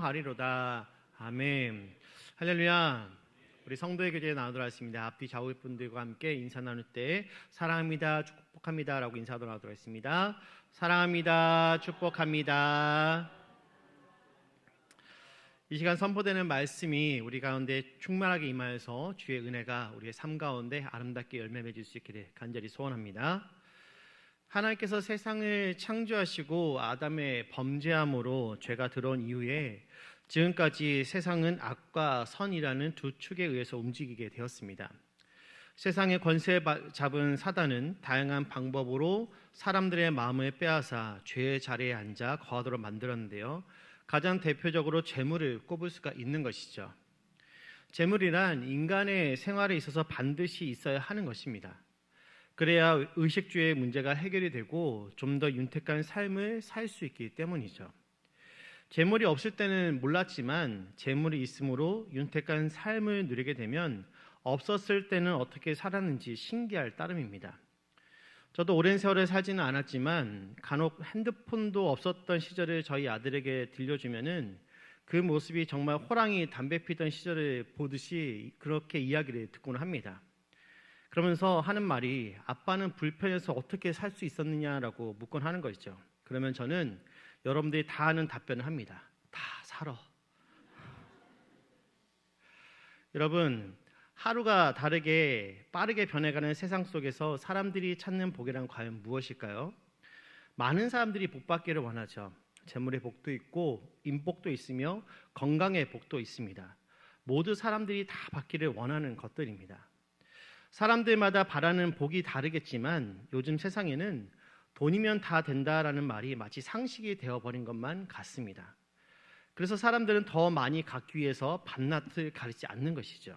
하리로다. 아멘. 할렐루야. 우리 성도의 교제에 나오도록 하겠습니다. 앞뒤 좌우 분들과 함께 인사 나눌 때 사랑합니다, 축복합니다 라고 인사하도록 하도록 하겠습니다. 사랑합니다, 축복합니다. 이 시간 선포되는 말씀이 우리 가운데 충만하게 임하여서 주의 은혜가 우리의 삶 가운데 아름답게 열매 맺을 수 있기를 간절히 소원합니다. 하나님께서 세상을 창조하시고 아담의 범죄함으로 죄가 들어온 이후에 지금까지 세상은 악과 선이라는 두 축에 의해서 움직이게 되었습니다. 세상의 권세 잡은 사단은 다양한 방법으로 사람들의 마음을 빼앗아 죄의 자리에 앉아 거하도록 만들었는데요. 가장 대표적으로 재물을 꼽을 수가 있는 것이죠. 재물이란 인간의 생활에 있어서 반드시 있어야 하는 것입니다. 그래야 의식주의 문제가 해결이 되고 좀 더 윤택한 삶을 살 수 있기 때문이죠. 재물이 없을 때는 몰랐지만 재물이 있으므로 윤택한 삶을 누리게 되면 없었을 때는 어떻게 살았는지 신기할 따름입니다. 저도 오랜 세월을 살지는 않았지만 간혹 핸드폰도 없었던 시절을 저희 아들에게 들려주면은 그 모습이 정말 호랑이 담배 피던 시절을 보듯이 그렇게 이야기를 듣곤 합니다. 그러면서 하는 말이 아빠는 불편해서 어떻게 살 수 있었느냐라고 묻곤 하는 것이죠. 그러면 저는 여러분들이 다 아는 답변을 합니다. 다 살아. 여러분, 하루가 다르게 빠르게 변해가는 세상 속에서 사람들이 찾는 복이란 과연 무엇일까요? 많은 사람들이 복 받기를 원하죠. 재물의 복도 있고 인복도 있으며 건강의 복도 있습니다. 모두 사람들이 다 받기를 원하는 것들입니다. 사람들마다 바라는 복이 다르겠지만 요즘 세상에는 돈이면 다 된다라는 말이 마치 상식이 되어버린 것만 같습니다. 그래서 사람들은 더 많이 갖기 위해서 밤낮을 가리지 않는 것이죠.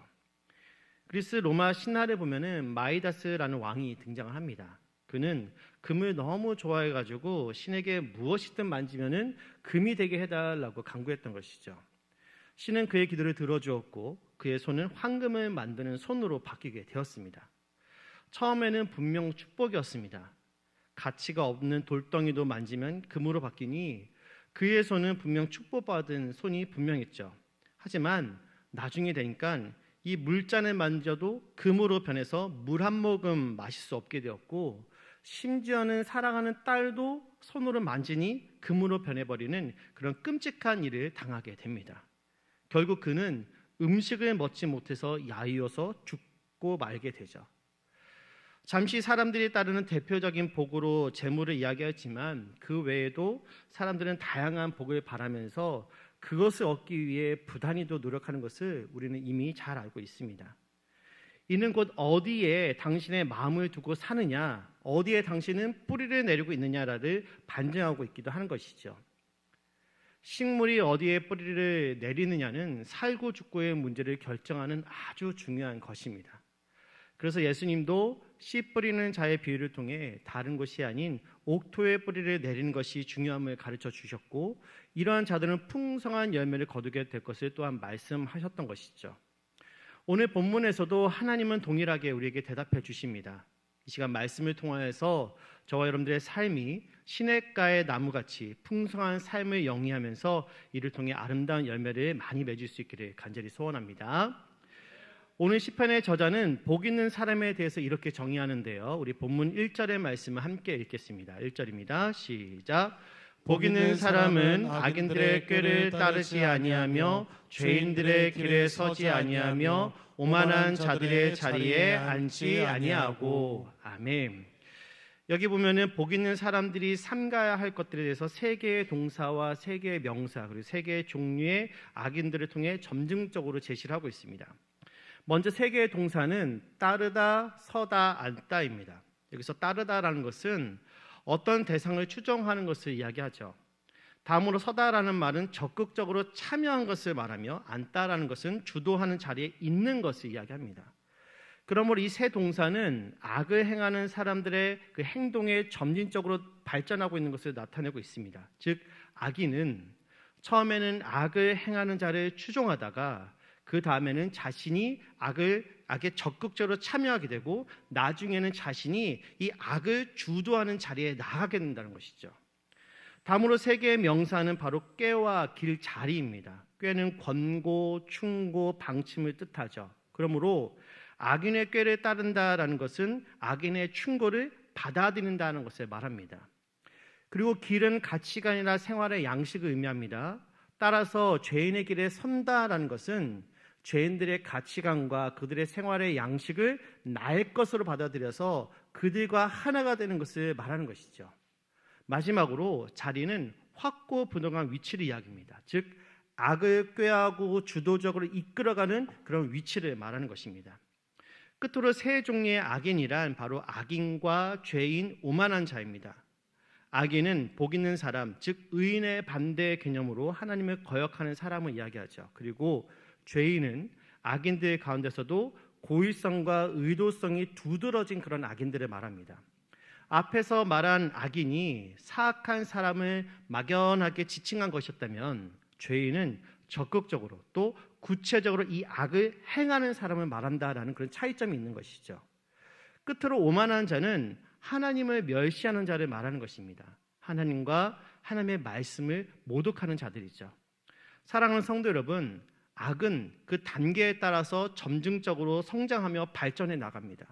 그리스 로마 신화를 보면은 마이다스라는 왕이 등장을 합니다. 그는 금을 너무 좋아해가지고 신에게 무엇이든 만지면은 금이 되게 해달라고 간구했던 것이죠. 신은 그의 기도를 들어주었고 그의 손은 황금을 만드는 손으로 바뀌게 되었습니다. 처음에는 분명 축복이었습니다. 가치가 없는 돌덩이도 만지면 금으로 바뀌니 그의 손은 분명 축복받은 손이 분명했죠. 하지만 나중에 되니까 이 물잔을 만져도 금으로 변해서 물 한 모금 마실 수 없게 되었고 심지어는 사랑하는 딸도 손으로 만지니 금으로 변해버리는 그런 끔찍한 일을 당하게 됩니다. 결국 그는 음식을 먹지 못해서 야위어서 죽고 말게 되죠. 잠시 사람들이 따르는 대표적인 복으로 재물을 이야기했지만 그 외에도 사람들은 다양한 복을 바라면서 그것을 얻기 위해 부단히도 노력하는 것을 우리는 이미 잘 알고 있습니다. 이는 곧 어디에 당신의 마음을 두고 사느냐, 어디에 당신은 뿌리를 내리고 있느냐를 반증하고 있기도 하는 것이죠. 식물이 어디에 뿌리를 내리느냐는 살고 죽고의 문제를 결정하는 아주 중요한 것입니다. 그래서 예수님도 씨 뿌리는 자의 비유를 통해 다른 것이 아닌 옥토의 뿌리를 내리는 것이 중요함을 가르쳐 주셨고 이러한 자들은 풍성한 열매를 거두게 될 것을 또한 말씀하셨던 것이죠. 오늘 본문에서도 하나님은 동일하게 우리에게 대답해 주십니다. 이 시간 말씀을 통하여서 저와 여러분들의 삶이 시냇가의 나무같이 풍성한 삶을 영위하면서 이를 통해 아름다운 열매를 많이 맺을 수 있기를 간절히 소원합니다. 오늘 시편의 저자는 복 있는 사람에 대해서 이렇게 정의하는데요. 우리 본문 1절의 말씀을 함께 읽겠습니다. 1절입니다. 시작. 복 있는 사람은 악인들의 꾀를 따르지 아니하며 죄인들의 길에 서지 아니하며 오만한 자들의 자리에 앉지 아니하고. 아멘. 여기 보면은 복 있는 사람들이 삼가야 할 것들에 대해서 세 개의 동사와 세 개의 명사 그리고 세 개의 종류의 악인들을 통해 점증적으로 제시를 하고 있습니다. 먼저 세 개의 동사는 따르다, 서다, 앉다입니다. 여기서 따르다라는 것은 어떤 대상을 추종하는 것을 이야기하죠. 다음으로 서다라는 말은 적극적으로 참여한 것을 말하며 앉다라는 것은 주도하는 자리에 있는 것을 이야기합니다. 그러므로 이 세 동사는 악을 행하는 사람들의 그 행동에 점진적으로 발전하고 있는 것을 나타내고 있습니다. 즉 악인은 처음에는 악을 행하는 자를 추종하다가 그 다음에는 자신이 악에 적극적으로 참여하게 되고 나중에는 자신이 이 악을 주도하는 자리에 나가게 된다는 것이죠. 다음으로 세 개의 명사는 바로 꾀와 길자리입니다. 꾀는 권고, 충고, 방침을 뜻하죠. 그러므로 악인의 꾀를 따른다라는 것은 악인의 충고를 받아들인다는 것을 말합니다. 그리고 길은 가치관이나 생활의 양식을 의미합니다. 따라서 죄인의 길에 선다라는 것은 죄인들의 가치관과 그들의 생활의 양식을 나의 것으로 받아들여서 그들과 하나가 되는 것을 말하는 것이죠. 마지막으로 자리는 확고부동한 위치를 이야기합니다. 즉 악을 꾀하고 주도적으로 이끌어가는 그런 위치를 말하는 것입니다. 끝으로 세 종류의 악인이란 바로 악인과 죄인, 오만한 자입니다. 악인은 복 있는 사람, 즉 의인의 반대 개념으로 하나님을 거역하는 사람을 이야기하죠. 그리고 죄인은 악인들 가운데서도 고의성과 의도성이 두드러진 그런 악인들을 말합니다. 앞에서 말한 악인이 사악한 사람을 막연하게 지칭한 것이었다면 죄인은 적극적으로 또 구체적으로 이 악을 행하는 사람을 말한다라는 그런 차이점이 있는 것이죠. 끝으로 오만한 자는 하나님을 멸시하는 자를 말하는 것입니다. 하나님과 하나님의 말씀을 모독하는 자들이죠. 사랑하는 성도 여러분, 악은 그 단계에 따라서 점증적으로 성장하며 발전해 나갑니다.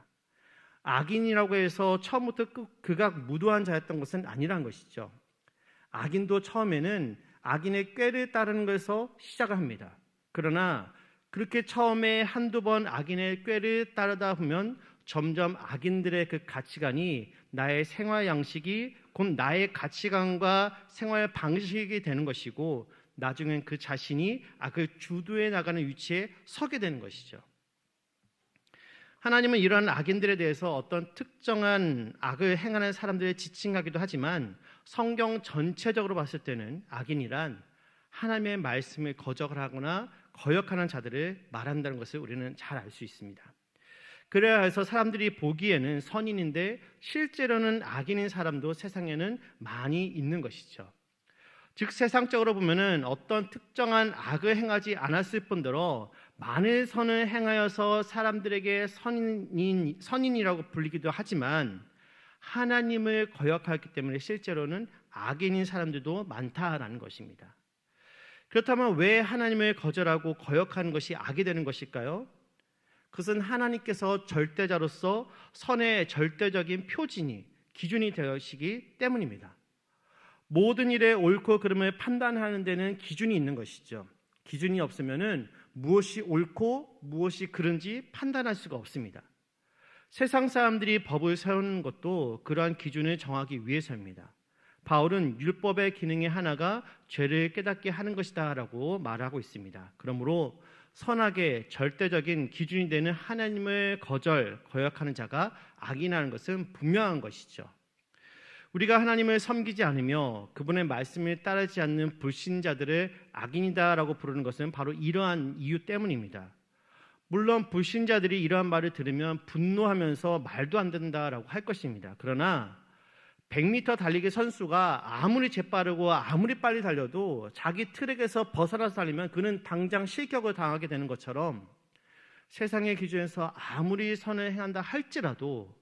악인이라고 해서 처음부터 극악 무도한 자였던 것은 아니란 것이죠. 악인도 처음에는 악인의 꾀를 따르는 것에서 시작을 합니다. 그러나 그렇게 처음에 한두 번 악인의 꾀를 따르다 보면 점점 악인들의 그 가치관이 나의 생활 양식이 곧 나의 가치관과 생활 방식이 되는 것이고 나중엔 그 자신이 악을 주도해 나가는 위치에 서게 되는 것이죠. 하나님은 이러한 악인들에 대해서 어떤 특정한 악을 행하는 사람들을 지칭하기도 하지만 성경 전체적으로 봤을 때는 악인이란 하나님의 말씀을 거절하거나 거역하는 자들을 말한다는 것을 우리는 잘 알 수 있습니다. 그래야 해서 사람들이 보기에는 선인인데 실제로는 악인인 사람도 세상에는 많이 있는 것이죠. 즉 세상적으로 보면은 어떤 특정한 악을 행하지 않았을 뿐더러 많은 선을 행하여서 사람들에게 선인이라고 불리기도 하지만 하나님을 거역하기 때문에 실제로는 악인인 사람들도 많다라는 것입니다. 그렇다면 왜 하나님을 거절하고 거역하는 것이 악이 되는 것일까요? 그것은 하나님께서 절대자로서 선의 절대적인 표준이 기준이 되시기 때문입니다. 모든 일의 옳고 그름을 판단하는 데는 기준이 있는 것이죠. 기준이 없으면은 무엇이 옳고 무엇이 그른지 판단할 수가 없습니다. 세상 사람들이 법을 세우는 것도 그러한 기준을 정하기 위해서입니다. 바울은 율법의 기능의 하나가 죄를 깨닫게 하는 것이다 라고 말하고 있습니다. 그러므로 선악의 절대적인 기준이 되는 하나님을 거역하는 자가 악이라는 것은 분명한 것이죠. 우리가 하나님을 섬기지 않으며 그분의 말씀을 따르지 않는 불신자들을 악인이다라고 부르는 것은 바로 이러한 이유 때문입니다. 물론 불신자들이 이러한 말을 들으면 분노하면서 말도 안 된다라고 할 것입니다. 그러나 100m 달리기 선수가 아무리 재빠르고 아무리 빨리 달려도 자기 트랙에서 벗어나서 달리면 그는 당장 실격을 당하게 되는 것처럼 세상의 기준에서 아무리 선을 행한다 할지라도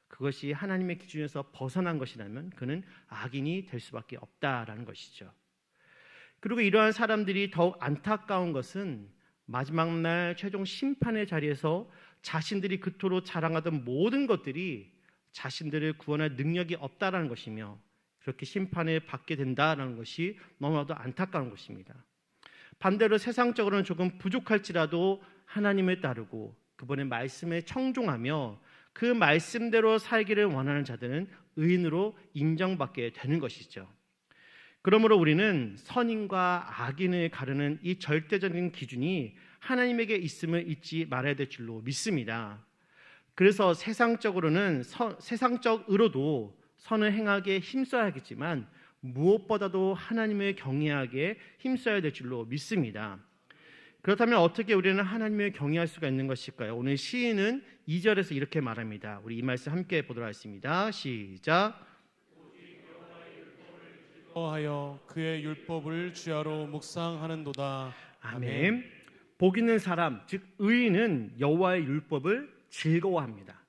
그것이 하나님의 기준에서 벗어난 것이라면 그는 악인이 될 수밖에 없다라는 것이죠. 그리고 이러한 사람들이 더욱 안타까운 것은 마지막 날 최종 심판의 자리에서 자신들이 그토록 자랑하던 모든 것들이 자신들을 구원할 능력이 없다라는 것이며 그렇게 심판을 받게 된다라는 것이 너무나도 안타까운 것입니다. 반대로 세상적으로는 조금 부족할지라도 하나님을 따르고 그분의 말씀에 청종하며 그 말씀대로 살기를 원하는 자들은 의인으로 인정받게 되는 것이죠. 그러므로 우리는 선인과 악인을 가르는 이 절대적인 기준이 하나님에게 있음을 잊지 말아야 될 줄로 믿습니다. 그래서 세상적으로도 선을 행하기에 힘써야겠지만 무엇보다도 하나님을 경외하기에 힘써야 될 줄로 믿습니다. 그렇다면 어떻게 우리는 하나님을 경외할 수가 있는 것일까요? 오늘 시인은 2절에서 이렇게 말합니다. 우리 이 말씀 함께 보도록 하겠습니다. 시작. 하여 그의 율법을 주야로 묵상하는도다. 아멘. 복 있는 사람, 즉 의인은 여호와의 율법을 즐거워합니다.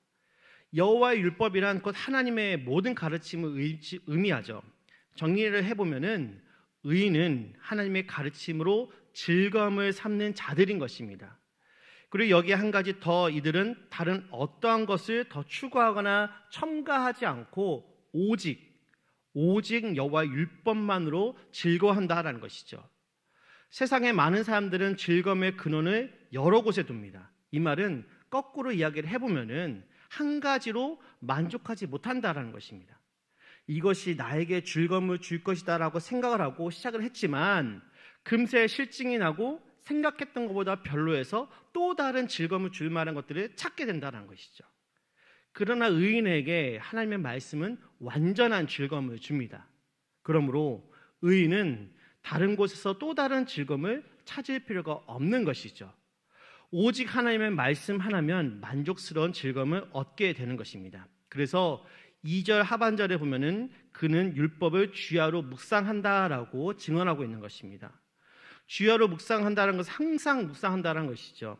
여호와의 율법이란 곧 하나님의 모든 가르침을 의미하죠. 정리를 해보면은 의인은 하나님의 가르침으로 즐거움을 삼는 자들인 것입니다. 그리고 여기에 한 가지 더, 이들은 다른 어떠한 것을 더 추구하거나 첨가하지 않고 오직 여호와의 율법만으로 즐거워한다라는 것이죠. 세상의 많은 사람들은 즐거움의 근원을 여러 곳에 둡니다. 이 말은 거꾸로 이야기를 해보면은 한 가지로 만족하지 못한다라는 것입니다. 이것이 나에게 즐거움을 줄 것이다라고 생각을 하고 시작을 했지만 금세 실증이 나고 생각했던 것보다 별로해서 또 다른 즐거움을 줄 만한 것들을 찾게 된다는 것이죠. 그러나 의인에게 하나님의 말씀은 완전한 즐거움을 줍니다. 그러므로 의인은 다른 곳에서 또 다른 즐거움을 찾을 필요가 없는 것이죠. 오직 하나님의 말씀 하나면 만족스러운 즐거움을 얻게 되는 것입니다. 그래서 2절 하반절에 보면은 그는 율법을 주야로 묵상한다라고 증언하고 있는 것입니다. 주야로 묵상한다는 것은 항상 묵상한다는 것이죠.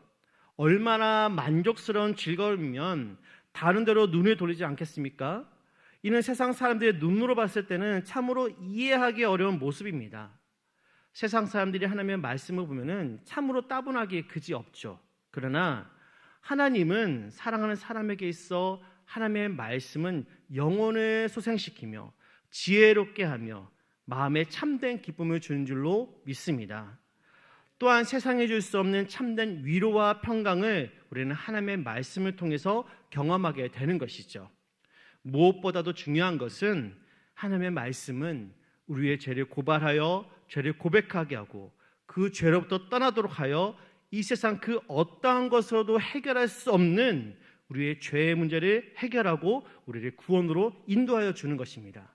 얼마나 만족스러운 즐거움이면 다른 데로 눈을 돌리지 않겠습니까? 이는 세상 사람들의 눈으로 봤을 때는 참으로 이해하기 어려운 모습입니다. 세상 사람들이 하나님의 말씀을 보면은 참으로 따분하기 그지없죠. 그러나 하나님은 사랑하는 사람에게 있어 하나님의 말씀은 영혼을 소생시키며 지혜롭게 하며 마음에 참된 기쁨을 주는 줄로 믿습니다. 또한 세상에 줄 수 없는 참된 위로와 평강을 우리는 하나님의 말씀을 통해서 경험하게 되는 것이죠. 무엇보다도 중요한 것은 하나님의 말씀은 우리의 죄를 고발하여 죄를 고백하게 하고 그 죄로부터 떠나도록 하여 이 세상 그 어떠한 것으로도 해결할 수 없는 우리의 죄의 문제를 해결하고 우리를 구원으로 인도하여 주는 것입니다.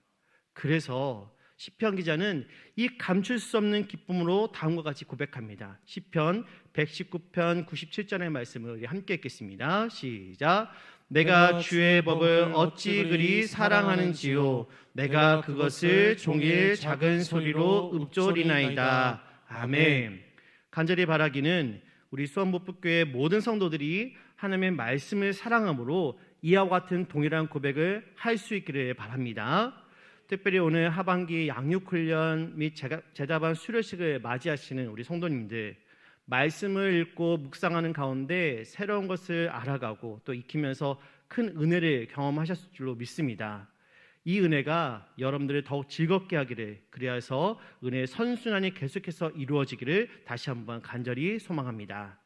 그래서 시편 기자는 이 감출 수 없는 기쁨으로 다음과 같이 고백합니다. 시편 119편 97절의 말씀을 우리 함께 읽겠습니다. 시작. 내가 주의 법을 어찌 그리 사랑하는지요, 내가 그것을 종일 작은 소리로 읊조리나이다. 아멘. 간절히 바라기는 우리 수원복부교회 모든 성도들이 하나님의 말씀을 사랑함으로 이와 같은 동일한 고백을 할 수 있기를 바랍니다. 특별히 오늘 하반기 양육훈련 및 제자반 수료식을 맞이하시는 우리 성도님들, 말씀을 읽고 묵상하는 가운데 새로운 것을 알아가고 또 익히면서 큰 은혜를 경험하셨을 줄로 믿습니다. 이 은혜가 여러분들을 더욱 즐겁게 하기를, 그리하여서 은혜의 선순환이 계속해서 이루어지기를 다시 한번 간절히 소망합니다.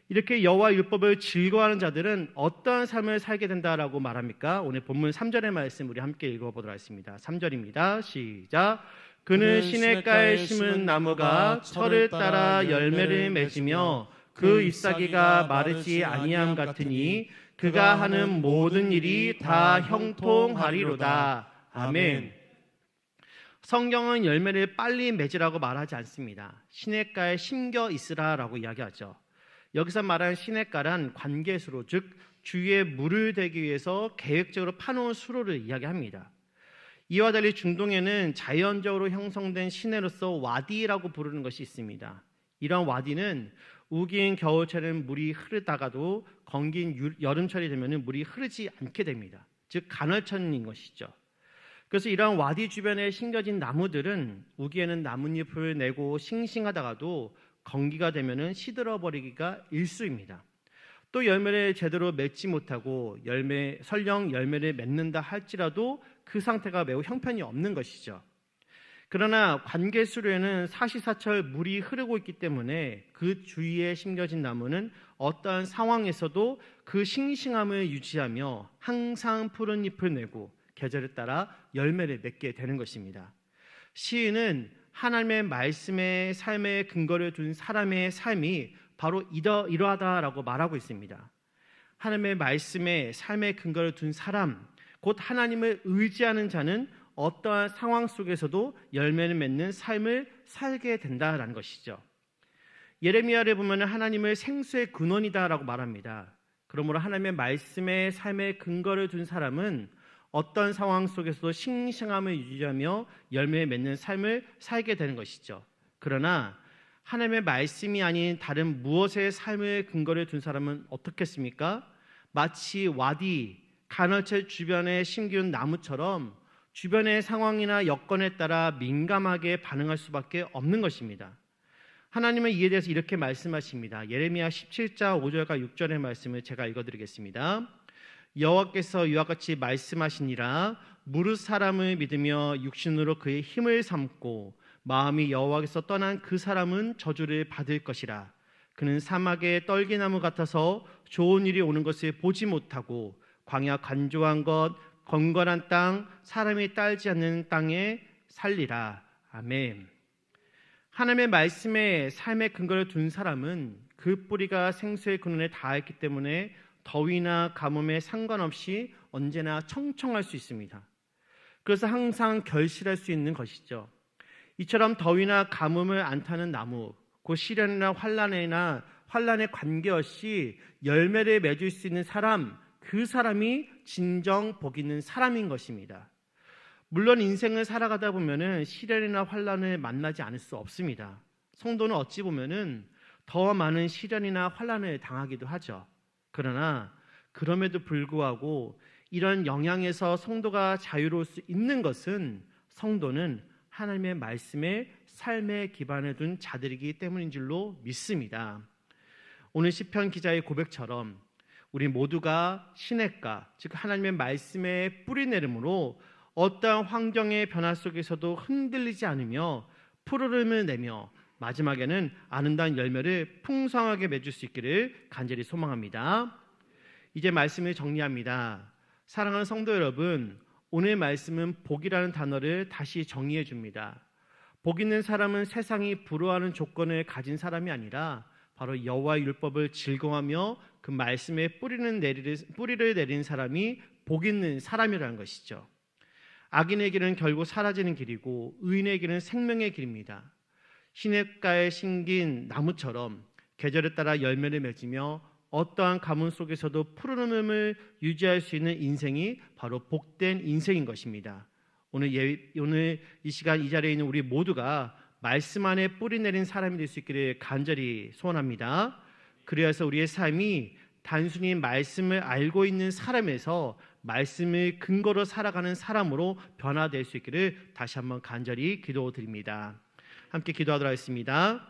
이렇게 여호와 율법을 즐거워하는 자들은 어떠한 삶을 살게 된다라고 말합니까? 오늘 본문 3절의 말씀 우리 함께 읽어보도록 하겠습니다. 3절입니다. 시작. 그는 시냇가에 심은 나무가 철을 따라 열매를 맺으며 그 잎사귀가 마르지 아니함 같으니 그가 하는 모든 일이 다 형통하리로다. 아멘. 성경은 열매를 빨리 맺으라고 말하지 않습니다. 시냇가에 심겨 있으라라고 이야기하죠. 여기서 말하는 시냇가란 관계수로, 즉 주위에 물을 대기 위해서 계획적으로 파놓은 수로를 이야기합니다. 이와 달리 중동에는 자연적으로 형성된 시내로서 와디라고 부르는 것이 있습니다. 이런 와디는 우기인 겨울철에는 물이 흐르다가도 건긴 여름철이 되면 물이 흐르지 않게 됩니다. 즉 간헐천인 것이죠. 그래서 이러한 와디 주변에 심겨진 나무들은 우기에는 나뭇잎을 내고 싱싱하다가도 건기가 되면 시들어버리기가 일쑤입니다. 또 열매를 제대로 맺지 못하고 설령 열매를 맺는다 할지라도 그 상태가 매우 형편이 없는 것이죠. 그러나 관계수로에는 사시사철 물이 흐르고 있기 때문에 그 주위에 심겨진 나무는 어떠한 상황에서도 그 싱싱함을 유지하며 항상 푸른 잎을 내고 계절에 따라 열매를 맺게 되는 것입니다. 시인은 하나님의 말씀의 삶의 근거를 둔 사람의 삶이 바로 이러하다라고 말하고 있습니다. 하나님의 말씀의 삶의 근거를 둔 사람, 곧 하나님을 의지하는 자는 어떠한 상황 속에서도 열매를 맺는 삶을 살게 된다라는 것이죠. 예레미야를 보면 하나님을 생수의 근원이다라고 말합니다. 그러므로 하나님의 말씀의 삶의 근거를 둔 사람은 어떤 상황 속에서도 싱싱함을 유지하며 열매를 맺는 삶을 살게 되는 것이죠. 그러나 하나님의 말씀이 아닌 다른 무엇의 삶의 근거를 둔 사람은 어떻겠습니까? 마치 와디, 간헐철 주변에 심기운 나무처럼 주변의 상황이나 여건에 따라 민감하게 반응할 수밖에 없는 것입니다. 하나님은 이에 대해서 이렇게 말씀하십니다. 예레미야 17장 5절과 6절의 말씀을 제가 읽어드리겠습니다. 여호와께서 이와 같이 말씀하시니라. 무릇 사람을 믿으며 육신으로 그의 힘을 삼고 마음이 여호와께서 떠난 그 사람은 저주를 받을 것이라. 그는 사막의 떨기나무 같아서 좋은 일이 오는 것을 보지 못하고 광야 간조한 것, 건건한 땅, 사람이 딸지 않는 땅에 살리라. 아멘. 하나님의 말씀에 삶의 근거를 둔 사람은 그 뿌리가 생수의 근원에 닿았기 때문에 더위나 가뭄에 상관없이 언제나 청청할 수 있습니다. 그래서 항상 결실할 수 있는 것이죠. 이처럼 더위나 가뭄을 안 타는 나무, 곧 시련이나 환란에 관계없이 열매를 맺을 수 있는 사람, 그 사람이 진정 복 있는 사람인 것입니다. 물론 인생을 살아가다 보면은 시련이나 환란을 만나지 않을 수 없습니다. 성도는 어찌 보면은 더 많은 시련이나 환란을 당하기도 하죠. 그러나 그럼에도 불구하고 이런 영향에서 성도가 자유로울 수 있는 것은 성도는 하나님의 말씀에 삶의 기반을 둔 자들이기 때문인 줄로 믿습니다. 오늘 시편 기자의 고백처럼 우리 모두가 시냇가, 즉 하나님의 말씀에 뿌리 내림으로 어떠한 환경의 변화 속에서도 흔들리지 않으며 푸르름을 내며 마지막에는 아름다운 열매를 풍성하게 맺을 수 있기를 간절히 소망합니다. 이제 말씀을 정리합니다. 사랑하는 성도 여러분, 오늘 말씀은 복이라는 단어를 다시 정의해 줍니다. 복 있는 사람은 세상이 부러워하는 조건을 가진 사람이 아니라 바로 여호와의 율법을 즐거워하며 그 말씀에 뿌리를 내린 사람이 복 있는 사람이라는 것이죠. 악인의 길은 결국 사라지는 길이고 의인의 길은 생명의 길입니다. 시냇가에 심긴 나무처럼 계절에 따라 열매를 맺으며 어떠한 가뭄 속에서도 푸르름을 유지할 수 있는 인생이 바로 복된 인생인 것입니다. 오늘 이 시간 이 자리에 있는 우리 모두가 말씀 안에 뿌리 내린 사람이 될 수 있기를 간절히 소원합니다. 그래서 우리의 삶이 단순히 말씀을 알고 있는 사람에서 말씀을 근거로 살아가는 사람으로 변화될 수 있기를 다시 한번 간절히 기도드립니다. 함께 기도하도록 하겠습니다.